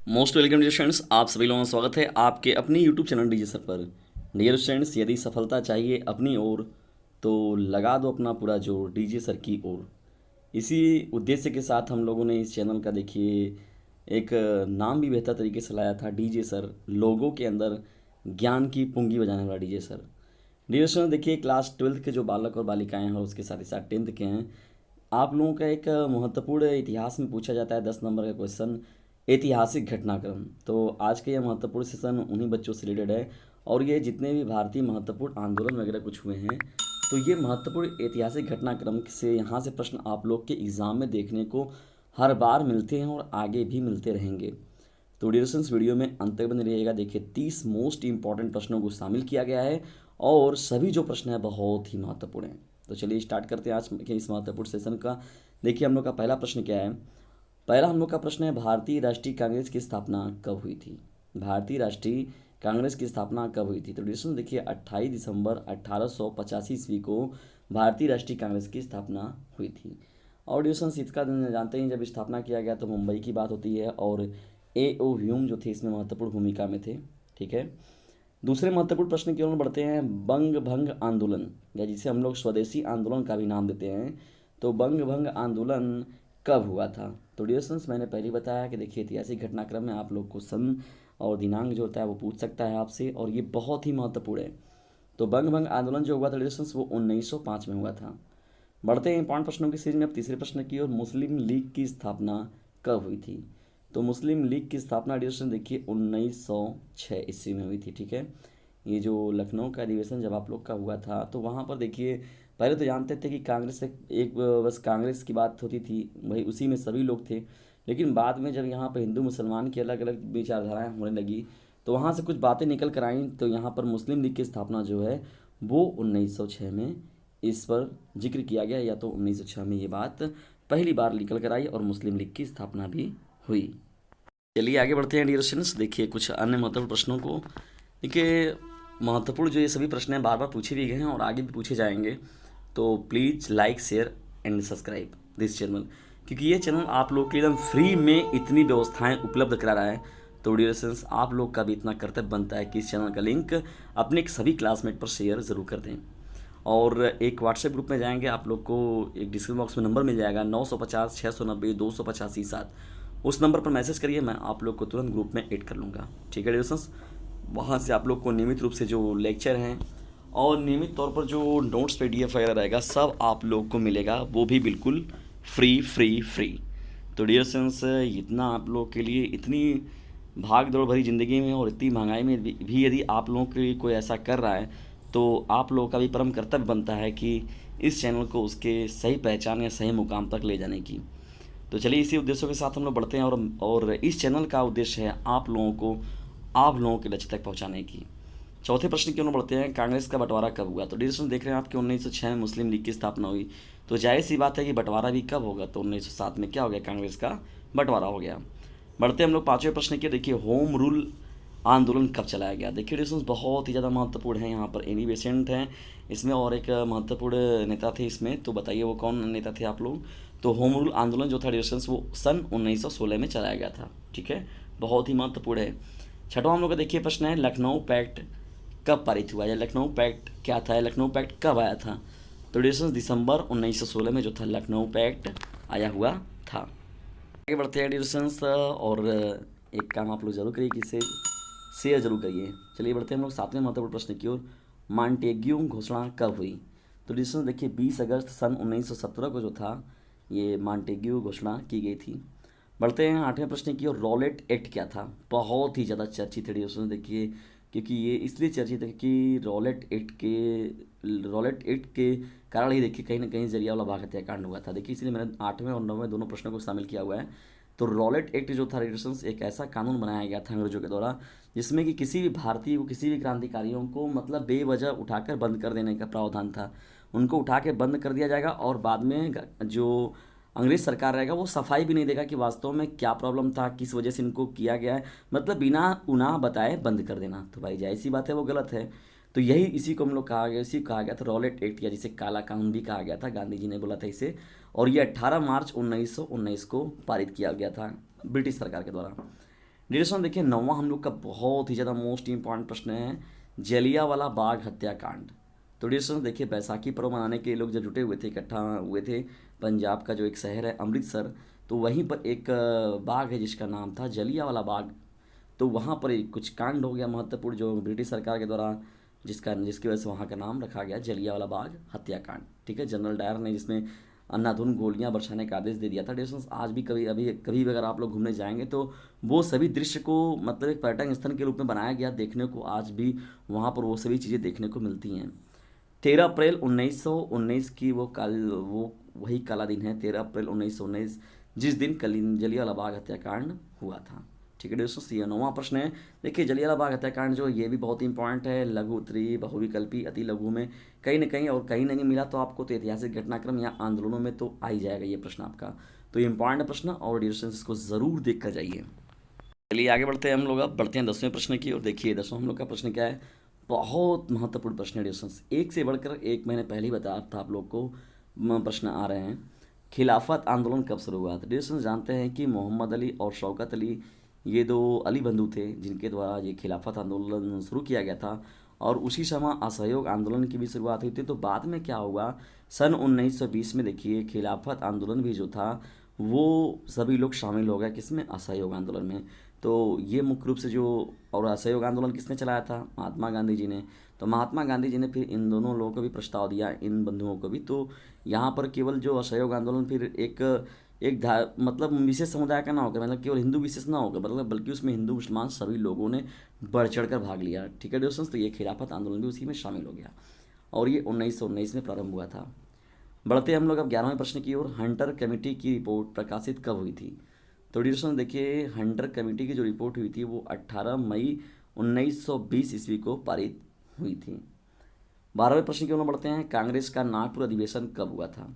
Most welcome dear students, आप सभी लोगों का स्वागत है आपके अपने यूट्यूब चैनल डीजे सर पर। डियर स्टूडेंट्स, यदि सफलता चाहिए अपनी ओर तो लगा दो अपना पूरा जोर डीजे सर की ओर। इसी उद्देश्य के साथ हम लोगों ने इस चैनल का देखिए एक नाम भी बेहतर तरीके से लाया था, डीजे सर, लोगों के अंदर ज्ञान की पुंगी बजाने वाला डीजे सर। डियर स्टूडेंट्स, देखिए क्लास 12th के जो बालक और बालिकाएं हैं और उसके साथ ही साथ 10th के हैं, आप लोगों का एक महत्वपूर्ण इतिहास में पूछा जाता है 10 नंबर का क्वेश्चन, ऐतिहासिक घटनाक्रम। तो आज का यह महत्वपूर्ण सेशन उन्हीं बच्चों से रिलेटेड है। और ये जितने भी भारतीय महत्वपूर्ण आंदोलन वगैरह कुछ हुए हैं, तो ये महत्वपूर्ण ऐतिहासिक घटनाक्रम से यहाँ से प्रश्न आप लोग के एग्ज़ाम में देखने को हर बार मिलते हैं और आगे भी मिलते रहेंगे। तो डिस्कशंस वीडियो में अंत तक बने रहिएगा। देखिए 30 मोस्ट इंपॉर्टेंट प्रश्नों को शामिल किया गया है और सभी जो प्रश्न हैं बहुत ही महत्वपूर्ण हैं। तो चलिए स्टार्ट करते हैं आज के इस महत्वपूर्ण सेशन का। देखिए हम लोग का पहला प्रश्न क्या है। पहला हम लोग का प्रश्न है, भारतीय राष्ट्रीय कांग्रेस की स्थापना कब हुई थी। भारतीय राष्ट्रीय कांग्रेस की स्थापना कब हुई थी। तो डिस्कशन देखिए 28 दिसंबर 1885 ईस्वी को भारतीय राष्ट्रीय कांग्रेस की स्थापना हुई थी। और डिस्कशन इसका जानते हैं, जब स्थापना किया गया तो मुंबई की बात होती है और ए ओ ह्यूम जो थे इसमें महत्वपूर्ण भूमिका में थे। ठीक है, दूसरे महत्वपूर्ण प्रश्न की ओर बढ़ते हैं। बंग भंग आंदोलन, या जिसे हम लोग स्वदेशी आंदोलन का भी नाम देते हैं, तो बंग भंग आंदोलन कब हुआ था। तो डियर स्टूडेंट्स, मैंने पहले बताया कि देखिए ऐतिहासिक घटनाक्रम में आप लोग को सन और दिनांक जो होता है वो पूछ सकता है आपसे, और ये बहुत ही महत्वपूर्ण है। तो बंग भंग आंदोलन जो हुआ था डियर स्टूडेंट्स, वो 1905 में हुआ था। बढ़ते हैं इंपॉर्टेंट प्रश्नों की सीरीज में। अब तीसरे प्रश्न की ओर, मुस्लिम लीग की स्थापना कब हुई थी। तो मुस्लिम लीग की स्थापना डिस्कशन देखिए 1906 ईस्वी में हुई थी। ठीक है, ये जो लखनऊ का अधिवेशन जब आप लोग का हुआ था, तो वहाँ पर देखिए पहले तो जानते थे कि कांग्रेस एक बस कांग्रेस की बात होती थी, वही उसी में सभी लोग थे। लेकिन बाद में जब यहाँ पर हिंदू मुसलमान की अलग अलग विचारधाराएँ होने लगी, तो वहाँ से कुछ बातें निकल कर आईं, तो यहाँ पर मुस्लिम लीग की स्थापना जो है वो 1906 में इस पर जिक्र किया गया, या तो 1906 में ये बात पहली बार निकल कर आई और मुस्लिम लीग की स्थापना भी हुई। चलिए आगे बढ़ते हैं डियर स्टूडेंट्स। देखिए कुछ अन्य महत्वपूर्ण प्रश्नों को। देखिए महत्वपूर्ण जो ये सभी प्रश्न हैं बार बार पूछे भी गए हैं और आगे भी पूछे जाएंगे, तो please like share and subscribe this channel, क्योंकि ये चैनल आप लोग के एकदम फ्री में इतनी व्यवस्थाएं उपलब्ध करा रहा है। तो डियर स्टूडेंट्स, आप लोग का भी इतना कर्तव्य बनता है कि इस चैनल का लिंक अपने सभी क्लासमेट पर शेयर ज़रूर कर दें। और एक व्हाट्सएप ग्रुप में जाएंगे, आप लोग को एक डिस्क्रिप्शन बॉक्स में नंबर मिल जाएगा 950 690 285 7। उस नंबर पर मैसेज करिए, मैं आप लोग को तुरंत ग्रुप में ऐड कर लूँगा। ठीक है डिस्कशंस, वहाँ से आप लोग को नियमित रूप से जो लेक्चर हैं और नियमित तौर पर जो नोट्स PDF वगैरह रहेगा सब आप लोग को मिलेगा, वो भी बिल्कुल फ्री फ्री फ्री। तो डियर स्टूडेंट्स, इतना आप लोग के लिए, इतनी भाग दौड़ भरी ज़िंदगी में और इतनी महंगाई में भी यदि आप लोगों के लिए कोई ऐसा कर रहा है, तो आप लोगों का भी परम कर्तव्य बनता है कि इस चैनल को उसके सही पहचान या सही मुकाम तक ले जाने की। तो चलिए इसी उद्देश्यों के साथ हम लोग बढ़ते हैं, और इस चैनल का उद्देश्य है आप लोगों को, आप लोगों के लक्ष्य तक पहुंचाने की। चौथे प्रश्न की ओर बढ़ते हैं। कांग्रेस का बंटवारा कब हुआ। तो डिस्कशन देख रहे हैं आपके 1906 में मुस्लिम लीग की स्थापना हुई, तो जाहिर सी बात है कि बंटवारा भी कब होगा। तो 1907 में क्या हो गया, कांग्रेस का बंटवारा हो गया। बढ़ते हम लोग पाँचवें प्रश्न के। देखिए होम रूल आंदोलन कब चलाया गया। देखिए डिस्कशन बहुत ही ज़्यादा महत्वपूर्ण है। यहाँ पर एनी बेसेंट हैं इसमें, और एक महत्वपूर्ण नेता थे इसमें, तो बताइए वो कौन नेता थे आप लोग। तो होम रूल आंदोलन जो था डिस्कशन वो सन 1916 में चलाया गया था। ठीक है, बहुत ही महत्वपूर्ण है। छठवां हम लोग का देखिए प्रश्न है, लखनऊ पैक्ट कब पारित हुआ, या लखनऊ पैक्ट क्या था, लखनऊ पैक्ट कब आया था। तो डिस्कशन दिसंबर 1916 में जो था लखनऊ पैक्ट आया हुआ था। आगे बढ़ते हैं डिस्कशंस, और एक काम आप लोग जरूर करिए कि इसे शेयर जरूर करिए। चलिए बढ़ते हैं हम लोग सातवें महत्वपूर्ण प्रश्न की ओर। मॉन्टेग्यू घोषणा कब हुई। तो डिस्कशन देखिए 20 अगस्त सन 1917 को जो था ये मॉन्टेग्यू घोषणा की गई थी। बढ़ते हैं आठवें प्रश्न की ओर। रॉलेट एक्ट क्या था। बहुत ही ज़्यादा चर्चित है डिस्कशन देखिए, क्योंकि ये इसलिए चर्चित है कि रॉलेट एक्ट के कारण ही देखिए कहीं ना कहीं जलियांवाला बाग हत्याकांड हुआ था। देखिए इसलिए मैंने 8वें और 9वें दोनों प्रश्नों को शामिल किया हुआ है। तो रॉलेट एक्ट जो था रेडिएशंस, एक ऐसा कानून बनाया गया था अंग्रेजों के द्वारा, जिसमें कि किसी भी भारतीय को, किसी भी क्रांतिकारियों को मतलब बेवजह उठाकर बंद कर देने का प्रावधान था। उनको उठा के बंद कर दिया जाएगा और बाद में जो अंग्रेज सरकार रहेगा वो सफाई भी नहीं देगा कि वास्तव में क्या प्रॉब्लम था, किस वजह से इनको किया गया है, मतलब बिना उना बताए बंद कर देना। तो भाई जाहिर सी बात है वो गलत है। तो यही इसी को हम लोग कहा गया, इसी को कहा गया था रॉलेट एक्ट, या जिसे काला कानून भी कहा गया था, गांधी जी ने बोला था इसे। और ये 18 मार्च 1919 को पारित किया गया था ब्रिटिश सरकार के द्वारा। डियर स्टूडेंट देखिए 9वां हम लोग का बहुत ही ज़्यादा मोस्ट इंपॉर्टेंट प्रश्न है, जलियांवाला बाग हत्याकांड। तो डियर स्टूडेंट देखिए बैसाखी पर्व मनाने के लिए लोग जब जुटे हुए थे, इकट्ठा हुए थे, पंजाब का जो एक शहर है अमृतसर, तो वहीं पर एक बाग है जिसका नाम था जलियांवाला बाग। तो वहाँ पर एक कुछ कांड हो गया महत्वपूर्ण, जो ब्रिटिश सरकार के द्वारा जिसकी वजह से वहाँ का नाम रखा गया जलियांवाला बाग हत्याकांड। ठीक है, जनरल डायर ने जिसमें अंधाधुंध गोलियां बरसाने का आदेश दे दिया था। डिस्टेंस आज भी कभी भी अगर आप लोग घूमने जाएंगे तो वो सभी दृश्य को मतलब एक पर्यटन स्थल के रूप में बनाया गया, देखने को आज भी वहाँ पर वो सभी चीज़ें देखने को मिलती हैं। 13 अप्रैल 1919 की वो वही काला दिन है, 13 अप्रैल 1919, जिस दिन जलियांवाला बाग हत्याकांड हुआ था। ठीक है दोस्तों, ये 9वां प्रश्न है। देखिए जलियांवाला बाग हत्याकांड जो ये भी बहुत इंपॉर्टेंट है, लघु उत्तरी बहुविकल्पी अति लघु में कहीं ना कहीं और कहीं नहीं मिला तो आपको तो ऐतिहासिक घटनाक्रम या आंदोलनों में तो आ ही जाएगा ये प्रश्न आपका। तो ये इंपॉर्टेंट प्रश्न और डिस्टेंस इसको ज़रूर देख कर जाइए। चलिए आगे बढ़ते हैं हम लोग, अब बढ़ते हैं 10वें प्रश्न की और देखिए 10वां हम लोग का प्रश्न क्या है, बहुत महत्वपूर्ण प्रश्न है डिस्टेंस, एक से बढ़कर एक। मैंने पहले ही बताया था आप लोग को प्रश्न आ रहे हैं। खिलाफत आंदोलन कब शुरू हुआ था? डिस्टेंस जानते हैं कि मोहम्मद अली और शौकत अली, ये दो अली बंधु थे जिनके द्वारा ये खिलाफत आंदोलन शुरू किया गया था, और उसी समय असहयोग आंदोलन की भी शुरुआत हुई थी। तो बाद में क्या हुआ, सन 1920 में देखिए खिलाफत आंदोलन भी जो था वो सभी लोग शामिल हो गए किसमें, असहयोग आंदोलन में। तो ये मुख्य रूप से जो, और असहयोग आंदोलन किसने चलाया था, महात्मा गांधी जी ने। तो महात्मा गांधी जी ने फिर इन दोनों लोगों को भी प्रस्ताव दिया, इन बंधुओं को भी। तो यहाँ पर केवल जो असहयोग आंदोलन फिर एक एक मतलब विशेष समुदाय का ना होकर, मतलब केवल हिंदू विशेष ना होकर, मतलब बल्कि उसमें हिंदू मुसलमान सभी लोगों ने बढ़ चढ़ कर भाग लिया। ठीक है दोस्तों, तो ये खिलाफत आंदोलन भी उसी में शामिल हो गया और ये 1919 में प्रारंभ हुआ था। बढ़ते हम लोग अब 11वें प्रश्न की ओर, हंटर कमेटी की रिपोर्ट प्रकाशित कब हुई थी? तो डिस्कशन देखिए, हंटर कमेटी की जो रिपोर्ट हुई थी वो 18 मई 1920 ईस्वी को पारित हुई थी। 12वें प्रश्न की ओर बढ़ते हैं, कांग्रेस का नागपुर अधिवेशन कब हुआ था?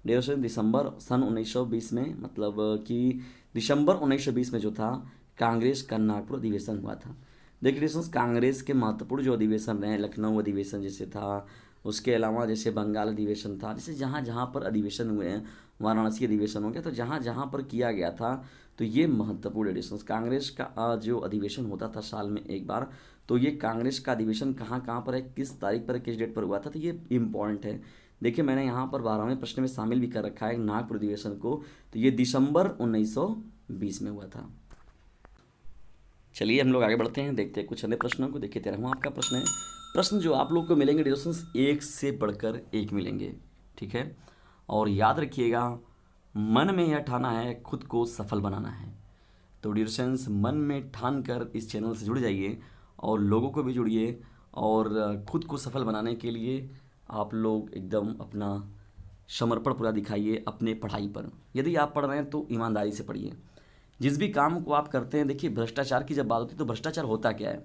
डिस्कशन दिसंबर सन 1920 में, मतलब कि दिसंबर 1920 में जो था कांग्रेस का नागपुर अधिवेशन हुआ था। देखिए डिस्कशन कांग्रेस के महत्वपूर्ण जो अधिवेशन रहे, लखनऊ अधिवेशन जैसे था, उसके अलावा जैसे बंगाल अधिवेशन था, जैसे जहाँ जहाँ पर अधिवेशन हुए हैं, वाराणसी अधिवेशन हो गया, तो जहाँ जहाँ पर किया गया था तो ये महत्वपूर्ण एडिशंस। कांग्रेस का जो अधिवेशन होता था साल में एक बार, तो ये कांग्रेस का अधिवेशन कहाँ कहाँ पर है, किस तारीख पर, किस डेट पर हुआ था, तो ये इम्पॉर्टेंट है। देखिए मैंने यहाँ पर 12वें प्रश्न में शामिल भी कर रखा है नागपुर अधिवेशन को, तो ये दिसंबर 1920 में हुआ था। चलिए हम लोग आगे बढ़ते हैं, देखते हैं कुछ अन्य प्रश्नों को। देखिए 13वां आपका प्रश्न है, प्रश्न जो आप लोग को मिलेंगे डिस्कशंस एक से बढ़कर एक मिलेंगे। ठीक है, और याद रखिएगा, मन में यह ठाना है खुद को सफल बनाना है। तो डिस्कशंस मन में ठान कर इस चैनल से जुड़ जाइए और लोगों को भी जुड़िए, और खुद को सफल बनाने के लिए आप लोग एकदम अपना समर्पण पूरा दिखाइए अपने पढ़ाई पर। यदि आप पढ़ रहे हैं तो ईमानदारी से पढ़िए। जिस भी काम को आप करते हैं, देखिए भ्रष्टाचार की जब बात होती है तो भ्रष्टाचार होता क्या है,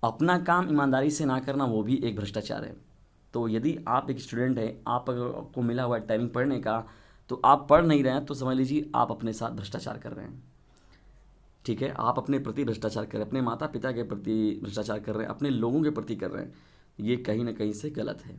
अपना काम ईमानदारी से ना करना, वो भी एक भ्रष्टाचार है। तो यदि आप एक स्टूडेंट हैं, आपको मिला हुआ है टाइमिंग पढ़ने का, तो आप पढ़ नहीं रहे हैं तो समझ लीजिए आप अपने साथ भ्रष्टाचार कर रहे हैं। ठीक है, आप अपने प्रति भ्रष्टाचार कर रहे हैं, अपने माता पिता के प्रति भ्रष्टाचार कर रहे हैं, अपने लोगों के प्रति कर रहे हैं, ये कहीं ना कहीं से गलत है।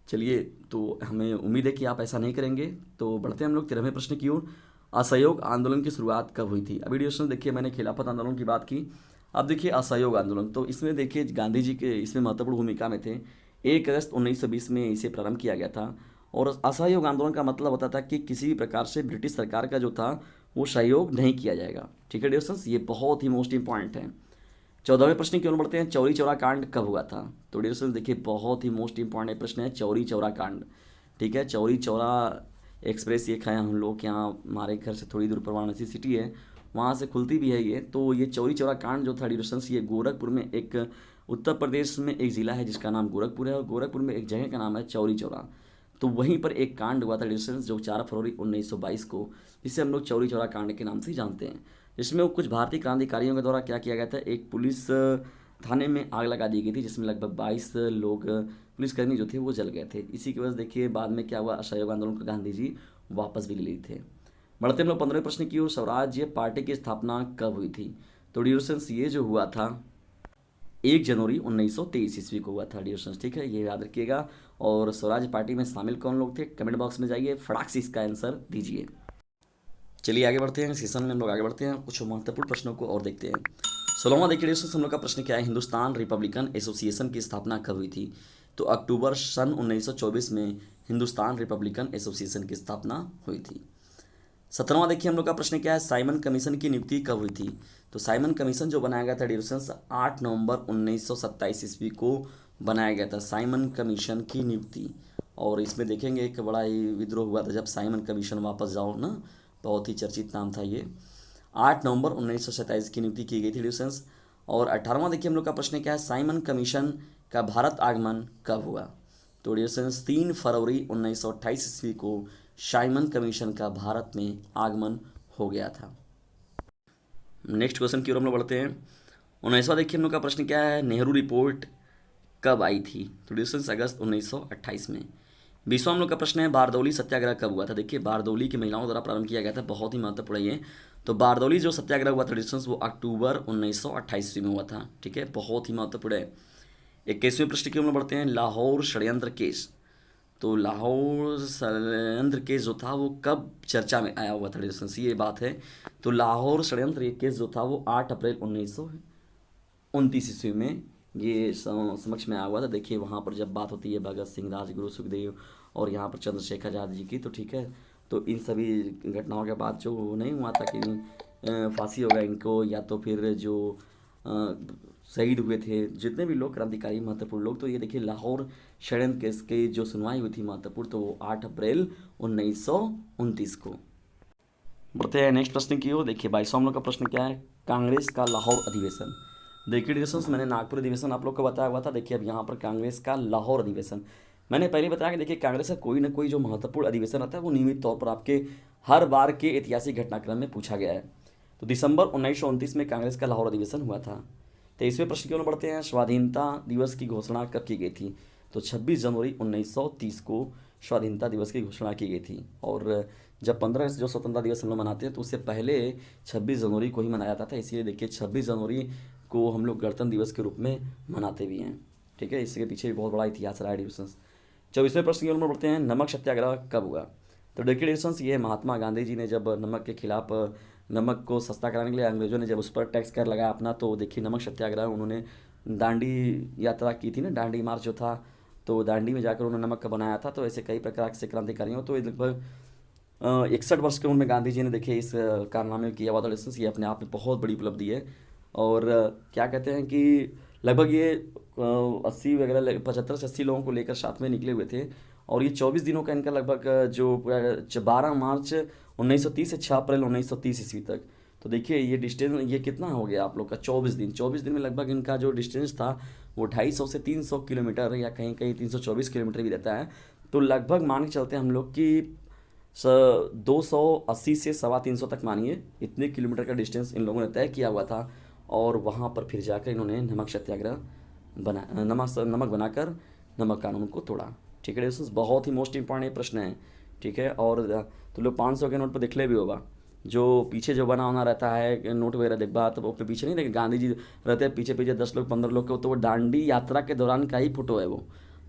चलिए, तो हमें उम्मीद है कि आप ऐसा नहीं करेंगे। तो बढ़ते हैं हम लोग 13वें प्रश्न की ओर, असहयोग आंदोलन की शुरुआत कब हुई थी? अभी डिस्कशन देखिए, मैंने खिलाफत आंदोलन की बात की, अब देखिए असहयोग आंदोलन। तो इसमें देखिए गांधी जी के इसमें महत्वपूर्ण भूमिका में थे। 1 अगस्त 1920 में इसे प्रारंभ किया गया था, और असहयोग आंदोलन का मतलब होता था कि किसी भी प्रकार से ब्रिटिश सरकार का जो था वो सहयोग नहीं किया जाएगा। ठीक है डिस्कशन, ये बहुत ही मोस्ट इंपॉर्टेंट है। 14वें प्रश्न की ओर बढ़ते हैं, चौरी चौरा कांड कब हुआ था? तो डिस्कशन देखिए बहुत ही मोस्ट इंपॉर्टेंट प्रश्न है, चौरी चौरा कांड। ठीक है, चौरी चौरा एक्सप्रेस ये खाया हम लोग यहाँ, हमारे घर से थोड़ी दूर पर वाराणसी सिटी है, वहाँ से खुलती भी है ये। तो ये चौरी चौरा कांड जो था डिस्कशन, ये गोरखपुर में एक, उत्तर प्रदेश में एक ज़िला है जिसका नाम गोरखपुर है, और गोरखपुर में एक जगह का नाम है चौरी चौरा। तो वहीं पर एक कांड हुआ था डिस्कशन जो 4 फरवरी 1922 को, जिसे हम लोग चौरी चौरा कांड के नाम से जानते हैं। इसमें वो कुछ भारतीय क्रांतिकारियों के द्वारा क्या किया गया था, एक पुलिस थाने में आग लगा दी गई थी जिसमें लगभग 22 लोग पुलिसकर्मी जो थे वो जल गए थे। इसी की वजह से देखिए बाद में क्या हुआ, असहयोग आंदोलन को गांधी जी वापस भी ले लिए थे। बढ़ते हम लोग 15वें प्रश्न की ओर, स्वराज्य पार्टी की स्थापना कब हुई थी? तो डिस्कशन ये जो हुआ था 1 जनवरी 1923 ईस्वी को हुआ था डिस्कशन। ठीक है, ये याद रखिएगा। और स्वराज पार्टी में शामिल कौन लोग थे, कमेंट बॉक्स में जाइए, फटाक से इसका आंसर दीजिए। चलिए आगे बढ़ते हैं, सेशन में हम लोग आगे बढ़ते हैं, कुछ महत्वपूर्ण प्रश्नों को और देखते हैं। 16वां देखिए दोस्तों, हम लोग का प्रश्न क्या है, हिंदुस्तान रिपब्लिकन एसोसिएशन की स्थापना कब हुई थी? तो अक्टूबर सन 1924 में हिंदुस्तान रिपब्लिकन एसोसिएशन की स्थापना हुई थी। 17वां देखिए हम लोग का प्रश्न क्या है, साइमन कमीशन की नियुक्ति कब हुई थी? तो साइमन कमीशन जो बनाया गया था डिविजन्स 8 नवंबर 1927 ईस्वी को बनाया गया था, साइमन कमीशन की नियुक्ति। और इसमें देखेंगे एक बड़ा ही विद्रोह हुआ था जब साइमन कमीशन वापस जाओ ना, बहुत ही चर्चित नाम था ये। 8 नवंबर 1927 की नियुक्ति की गई थी डिविजन्स। और 18वां देखिए हम लोग का प्रश्न क्या है, साइमन कमीशन का भारत आगमन कब हुआ? तो डिविजन्स 3 फरवरी 1928 ईस्वी को साइमन कमीशन का भारत में आगमन हो गया था। नेक्स्ट क्वेश्चन की ओर हम लोग बढ़ते हैं। 19वां देखिए हम लोग का प्रश्न क्या है, नेहरू रिपोर्ट कब आई थी? तो डिविजन्स अगस्त 1928 में। 20वां हम लोग का प्रश्न है, बारदौली सत्याग्रह कब हुआ था? देखिए बारदौली की महिलाओं द्वारा प्रारंभ किया गया था, बहुत ही महत्वपूर्ण ये। तो बारदौली जो सत्याग्रह हुआ था डिविजन्स वो अक्टूबर 1928 में हुआ था, ठीक है, बहुत ही महत्वपूर्ण है। 21वें प्रश्न की हम लोग बढ़ते हैं, लाहौर षड्यंत्र केस। तो लाहौर षड्यंत्र केस जो था वो कब चर्चा में आया हुआ था डिविजन्स, ये बात है। तो लाहौर षड्यंत्र केस जो था वो 8 अप्रैल 1929 ईस्वी में ये समक्ष में आया हुआ था। देखिए वहाँ पर जब बात होती है भगत सिंह, राजगुरु, सुखदेव और यहाँ पर चंद्रशेखर आज़ाद जी की, तो ठीक है, तो इन सभी घटनाओं के बाद जो नहीं हुआ था कि फांसी हो गया इनको, या तो फिर जो शहीद हुए थे जितने भी लोग क्रांतिकारी महत्वपूर्ण लोग, तो ये देखिए लाहौर षड्यंत्र केस की जो सुनवाई हुई थी महत्वपूर्ण, तो वो 8 अप्रैल 1929 को। बढ़ते हैं नेक्स्ट प्रश्न की ओर। देखिए 22वां हम लोग का प्रश्न क्या है, कांग्रेस का लाहौर अधिवेशन। देखिए डिविजन्स मैंने नागपुर अधिवेशन आप लोग को बताया हुआ था, देखिए अब यहाँ पर कांग्रेस का लाहौर अधिवेशन। मैंने पहले बताया कि देखिए कांग्रेस का कोई ना कोई जो महत्वपूर्ण अधिवेशन आता है वो नियमित तौर पर आपके हर बार के ऐतिहासिक घटनाक्रम में पूछा गया है। तो दिसंबर 1929 में कांग्रेस का लाहौर अधिवेशन हुआ था। 23वें प्रश्न की ओर बढ़ते हैं, स्वाधीनता दिवस की घोषणा कब की गई थी? तो 26 जनवरी 1930 को स्वाधीनता दिवस की घोषणा की गई थी। और जब 15 अगस्त जो स्वतंत्रता दिवस हम लोग मनाते हैं तो उससे पहले 26 जनवरी को ही मनाया जाता था, इसीलिए देखिए 26 जनवरी को हम लोग गणतंत्र दिवस के रूप में मनाते भी हैं, ठीक है, इसके पीछे भी बहुत बड़ा इतिहास रहा है डिविजन्स। 24वें प्रश्न की ओर में बढ़ते हैं, नमक सत्याग्रह कब हुआ? तो देखिए डिविजन्स ये महात्मा गांधी जी ने जब नमक के खिलाफ, नमक को सस्ता कराने के लिए अंग्रेजों ने जब उस पर टैक्स कर लगाया अपना, तो देखिए नमक सत्याग्रह उन्होंने दांडी यात्रा की थी ना, दांडी मार्च जो था, तो दांडी में जाकर उन्होंने नमक का बनाया था। तो ऐसे कई प्रकार से क्रांतिकारियों, तो लगभग 61 वर्ष की उम्र में गांधी जी ने देखिए इस कारनामे किया हुआ था डिस्टेंस, ये अपने आप में बहुत बड़ी उपलब्धि है। और क्या कहते हैं कि लगभग ये 80 वगैरह 75 से 80 लोगों को लेकर साथ में निकले हुए थे। और ये 24 दिनों का इनका लगभग जो 12 मार्च 1930 से 6 अप्रैल 1930 ईस्वी तक। तो देखिए ये डिस्टेंस ये कितना हो गया आप लोग का, 24 दिन में लगभग इनका जो डिस्टेंस था वो 250 से 300 किलोमीटर या कहीं कहीं 324 किलोमीटर भी रहता है। तो लगभग मान के चलते हैं हम लोग कि 280 से 350 तक मानिए इतने किलोमीटर का डिस्टेंस इन लोगों ने तय किया हुआ था। और वहाँ पर फिर जाकर इन्होंने नमक सत्याग्रह नमक बनाकर नमक कानून को तोड़ा, ठीक है दोस्तों, बहुत ही मोस्ट इंपॉर्टेंट प्रश्न है, ठीक है। और तो लोग 500 के नोट पर दिखले भी होगा, जो पीछे जो बना होना रहता है नोट वगैरह देख बात, तो वो पीछे नहीं देखे गांधी जी रहते हैं पीछे पीछे 10 लोग 15 लोग के, तो वो दांडी यात्रा के दौरान का ही फोटो है वो।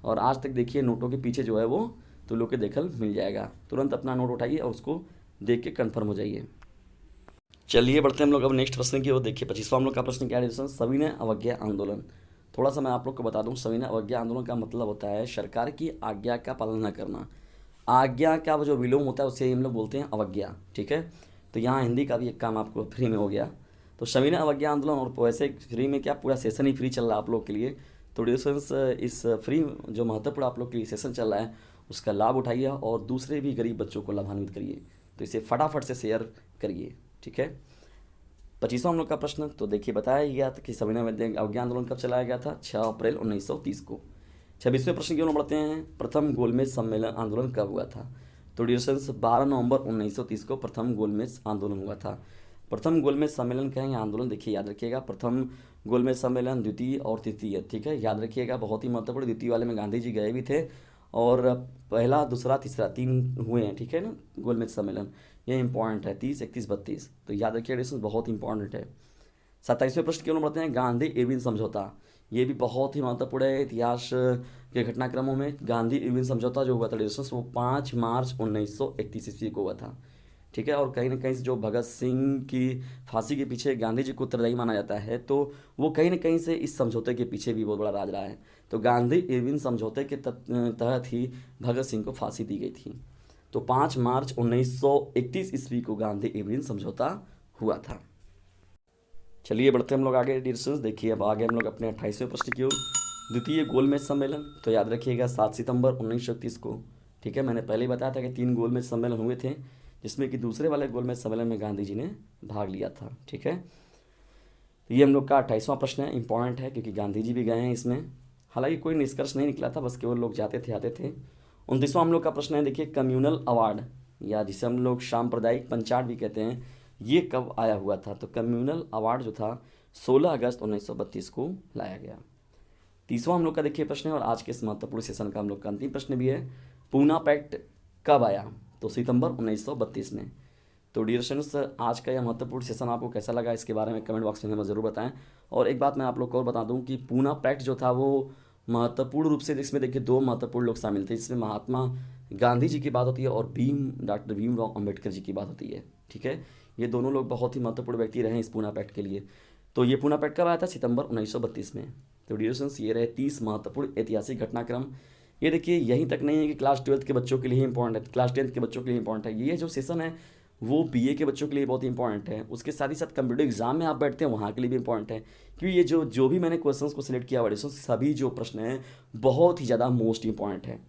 और आज तक देखिए नोटों के पीछे जो है वो तो लोग के देखल मिल जाएगा, तुरंत अपना नोट उठाइए और उसको देख के कन्फर्म हो जाइए। चलिए बढ़ते हैं हम लोग अब नेक्स्ट प्रश्न की ओर। देखिए 25वां हम लोग का प्रश्न क्या है, सविनय अवज्ञा आंदोलन। थोड़ा सा मैं आप लोग को बता दूं, सविनय अवज्ञा आंदोलन का मतलब होता है सरकार की आज्ञा का पालन न करना। आज्ञा का जो विलोम होता है उसे हम लोग बोलते हैं अवज्ञा, ठीक है। तो यहाँ हिंदी का भी एक काम आपको फ्री में हो गया। तो सविनय अवज्ञा आंदोलन, और वैसे फ्री में क्या पूरा सेशन ही फ्री चल रहा है आप लोग के लिए। तो डिस्टेंस इस फ्री जो महत्वपूर्ण आप लोग के लिए सेशन चल रहा है उसका लाभ उठाइए और दूसरे भी गरीब बच्चों को लाभान्वित करिए। तो इसे फटाफट से शेयर करिए, ठीक है। 25वां हम लोग का प्रश्न, तो देखिए बताया गया था कि सविनय अवज्ञा आंदोलन कब चलाया गया था, 6 अप्रैल 1930 को। 26वें प्रश्न की ओर बढ़ते हैं, प्रथम गोलमेज सम्मेलन आंदोलन कब हुआ था? तो डिस्टेंस 12 नवंबर 1930 को प्रथम गोलमेज आंदोलन हुआ था। प्रथम गोलमेज सम्मेलन कहेंगे आंदोलन, देखिए याद रखिएगा, प्रथम गोलमेज सम्मेलन, द्वितीय और तृतीय, ठीक है, याद रखिएगा, बहुत ही महत्वपूर्ण। द्वितीय वाले में गांधी जी गए भी थे और पहला दूसरा तीसरा 3 हुए हैं, ठीक है ना, गोलमेज सम्मेलन, ये इंपॉर्टेंट है, 30 31 32, तो याद रखिए डिस्टेंस बहुत इंपॉर्टेंट है। 27वें प्रश्न की ओर बढ़ते हैं, गांधी इरविन समझौता, ये भी बहुत ही महत्वपूर्ण है इतिहास के घटनाक्रमों में। गांधी इरविन समझौता जो हुआ था डिस्टेंस वो 5 मार्च 1931 ईस्वी को हुआ था, ठीक है। और कहीं ना कहीं से जो भगत सिंह की फांसी के पीछे गांधी जी को उत्तरदायी माना जाता है, तो वो कहीं ना कहीं से इस समझौते के पीछे भी बहुत बड़ा राज रहा है। तो गांधी इरविन समझौते के तहत ही भगत सिंह को फांसी दी गई थी। तो 5 मार्च 1931 ईस्वी को गांधी इरविन समझौता हुआ था। चलिए बढ़ते हम लोग आगे डियर स्टूडेंट्स। देखिए अब आगे हम लोग अपने 28वें प्रश्न की ओर। द्वितीय गोलमेज सम्मेलन, तो याद रखिएगा 7 सितंबर 1931 को। ठीक है, मैंने पहले ही बताया था कि 3 गोलमेज सम्मेलन हुए थे, जिसमें कि दूसरे वाले गोलमेज सम्मेलन में गांधी जी ने भाग लिया था। ठीक है, तो ये हम लोग का 28वां प्रश्न है, इंपॉर्टेंट है क्योंकि गांधी जी भी गए हैं इसमें। हालांकि कोई निष्कर्ष नहीं निकला था, बस केवल लोग जाते थे आते थे। 29वां हम लोग का प्रश्न है, देखिए कम्युनल अवार्ड, या जिसे हम लोग सांप्रदायिक पंचाट भी कहते हैं, ये कब आया हुआ था? तो कम्युनल अवार्ड जो था 16 अगस्त 1932 को लाया गया। 30वां हम लोग का देखिए प्रश्न है, और आज के इस महत्वपूर्ण सेशन का हम लोग का अंतिम प्रश्न भी है, पूना पैक्ट कब आया? तो सितंबर 1932 में। तो डियर स्टूडेंट्स, आज का यह महत्वपूर्ण सेशन आपको कैसा लगा, इसके बारे में कमेंट बॉक्स में हमें ज़रूर बताएं। और एक बात मैं आप लोग को और बता दूं कि पूना पैक्ट जो था वो महत्वपूर्ण रूप से, जिसमें देखिए 2 महत्वपूर्ण लोग शामिल थे, जिसमें महात्मा गांधी जी की बात होती है और डॉक्टर भीमराव अम्बेडकर जी की बात होती है। ठीक है, ये दोनों लोग बहुत ही महत्वपूर्ण व्यक्ति रहे इस पूना पैक्ट के लिए। तो ये पूना पैक्ट कब आया था? सितंबर 1932 में। तो डियर स्टूडेंट्स, ये रहे 30 महत्वपूर्ण ऐतिहासिक घटनाक्रम। ये देखिए यहीं तक नहीं है कि क्लास 12th के बच्चों के लिए इंपॉर्टेंट है, क्लास 10th के बच्चों के लिए इंपॉर्टेंट है। ये जो सेशन है वो बीए के बच्चों के लिए बहुत इंपॉर्टेंट है, उसके साथ ही साथ कंप्यूटर एग्जाम में आप बैठते हैं वहाँ के लिए भी इंपॉर्टेंट है। क्योंकि ये जो जो भी मैंने क्वेश्चंस को सिलेक्ट किया, सभी जो प्रश्न हैं बहुत ही ज़्यादा मोस्ट इंपॉर्टेंट है।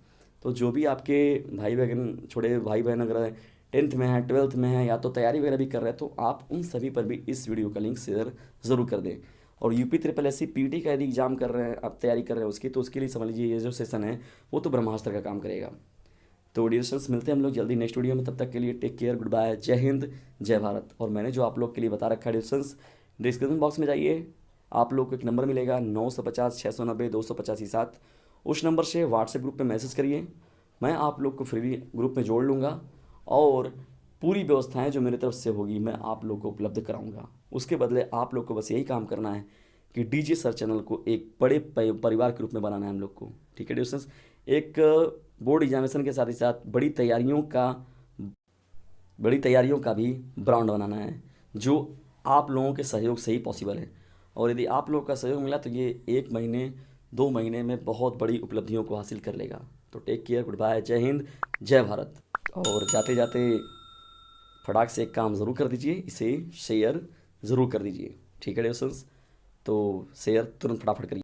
तो जो भी आपके भाई बहन, छोटे भाई बहन अगर 10th में है, 12th में है, या तो तैयारी वगैरह भी कर रहे हैं, तो आप उन सभी पर भी इस वीडियो का लिंक शेयर ज़रूर कर दें। और UP triple S C PT का यदि एग्जाम कर रहे हैं, आप तैयारी कर रहे हैं उसकी, तो उसके लिए समझ लीजिए ये जो सेशन है वो तो ब्रह्मास्त्र का काम करेगा। तो डियर स्टूडेंट्स, मिलते हैं हम लोग जल्दी नेक्स्ट वीडियो में। तब तक के लिए टेक केयर, गुड बाय, जय हिंद, जय भारत। और मैंने जो आप लोग के लिए बता रखा है डियर स्टूडेंट्स, डिस्क्रिप्शन बॉक्स में जाइए, आप लोग को एक नंबर मिलेगा 950 690 285 7। उस नंबर से व्हाट्सएप ग्रुप पे मैसेज करिए, मैं आप लोग को फ्री ग्रुप में जोड़ लूँगा और पूरी व्यवस्थाएं जो मेरी तरफ से होगी मैं आप लोग को उपलब्ध कराऊंगा। उसके बदले आप लोग को बस यही काम करना है कि डीजे सर चैनल को एक बड़े परिवार के रूप में बनाना है हम लोग को। ठीक है डियर स्टूडेंट्स, एक बोर्ड एग्जामिनेशन के साथ ही साथ बड़ी तैयारियों का भी ब्रांड बनाना है, जो आप लोगों के सहयोग से ही पॉसिबल है। और यदि आप लोगों का सहयोग मिला तो ये 1 महीने 2 महीने में बहुत बड़ी उपलब्धियों को हासिल कर लेगा। तो टेक केयर, गुड बाय, जय हिंद, जय भारत। और जाते जाते फटाक से एक काम ज़रूर कर दीजिए, इसे शेयर ज़रूर कर दीजिए। ठीक है डियर स्टूडेंट्स, तो शेयर तुरंत फटाफट करिए।